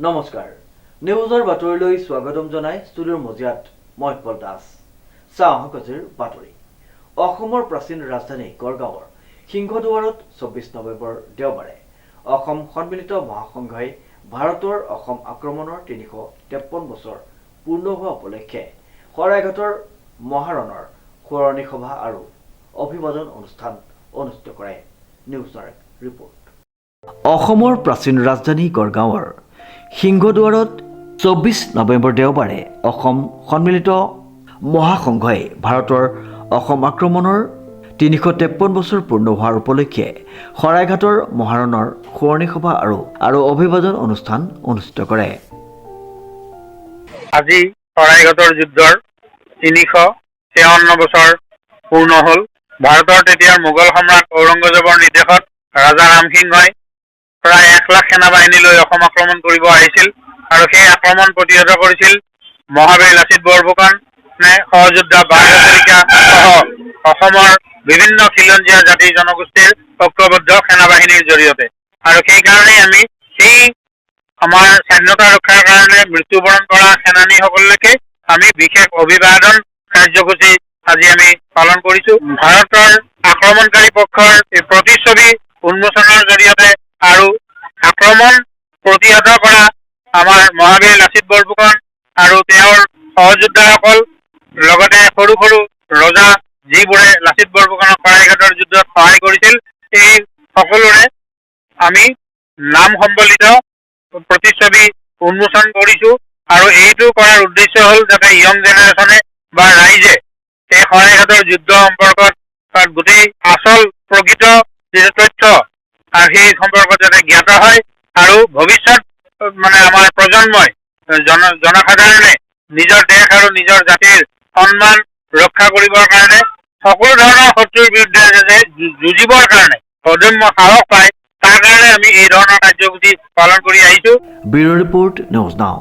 নমস্কাৰ নিউজৰ বাতৰিলৈ স্বাগতম জনাই ষ্টুডিঅ'ৰ মজিয়াত মই পল দাস চাওক আজিৰ বাতৰি অসমৰ প্ৰাচীন ৰাজধানী গড়গাঁৱৰ সিংহদুৱাৰত 24 নৱেম্বৰ দেওবাৰে অসম সন্মিলিত মহাসংঘই ভাৰতৰ অসম আক্ৰমণৰ 353 বছৰ পূৰ্ণ হোৱা উপলক্ষে শৰাইঘাটৰ মহাৰণৰ সোঁৱৰণী সভা আৰু অভিবাদন অনুষ্ঠান অনুষ্ঠিত কৰে নিউজৰ ৰিপৰ্ট অসমৰ প্ৰাচীন ৰাজধানী গড়গাঁৱৰ সিংহদুৱাৰত 24 নৱেম্বৰ দেওবাৰে অসম সন্মিলিত মহাসংঘই ভাৰতৰ অসম আক্ৰমণৰ 353 বছৰ পূৰ্ণ হোৱাৰ উপলক্ষে শৰাইঘাটৰ মহাৰণৰ সোঁৱৰণী সভা আৰু অভিবাদন অনুষ্ঠান অনুষ্ঠিত কৰে। আজি শৰাইঘাটৰ যুদ্ধৰ 353 বছৰ পূৰ্ণ হ'ল। ভাৰতৰ তেতিয়াৰ মোগল সম্ৰাট ঔৰংগজেবৰ নিৰ্দেশত ৰাজা ৰামসিংহই প্ৰায় 1 লাখ সেনাবাহিনী লৈ অসম আক্ৰমণ কৰিব আহিছিল আৰু সেই আক্ৰমণ প্ৰতিহত কৰিছিল মহাবীৰ লাচিত বৰফুকনে সহযোদ্ধা বাৰহাজৰিকা সহ অসমৰ বিভিন্ন খিলঞ্জীয়া জাতি জনগোষ্ঠীৰ ঐক্যবদ্ধ সেনাবাহিনীৰ জৰিয়তে। আৰু সেইকাৰণেই আমি সেই আমাৰ স্বাধীনতা ৰক্ষাৰ কাৰণে মৃত্যুবৰণ কৰা সেনানীসকলকে আমি বিশেষ অভিবাদন কাৰ্যসূচী আজি আমি পালন কৰিছো। ভাৰতৰ আক্ৰমণকাৰী পক্ষৰ প্ৰতিচ্ছবি উন্মোচনৰ জৰিয়তে আৰু আক্ৰমণ প্ৰতিহত কৰা আমাৰ মহাবীৰ লাচিত বৰফুকন আৰু তেওঁৰ সহযোদ্ধাসকল লগতে সৰু সৰু ৰজা যিবোৰে লাচিত বৰফুকনক শৰাইঘাটৰ যুদ্ধত সহায় কৰিছিল এই সকলোৰে আমি নাম সম্বলিত প্ৰতিচ্ছবি উন্মোচন কৰিছো। আৰু এইটো কৰাৰ উদ্দেশ্য হ'ল যাতে ইয়ং জেনেৰেশ্যনে বা ৰাইজে এই শৰাইঘাটৰ যুদ্ধ সম্পৰ্কত গোটেই আচল প্ৰকৃত যিটো তথ্য আৰু সেই সম্পৰ্কত যাতে জ্ঞাত হয় আৰু ভৱিষ্যত আমাৰ প্ৰজন্মই জনসাধাৰণে নিজৰ দেশ আৰু নিজৰ জাতিৰ সন্মান ৰক্ষা কৰিবৰ কাৰণে সকলো ধৰণৰ শত্ৰুৰ বিৰুদ্ধে যাতে যুঁজিবৰ কাৰণে অদম্য সাহস পায় তাৰ কাৰণে আমি এই ধৰণৰ কাৰ্যসূচী পালন কৰি আহিছো। Bureau report news now.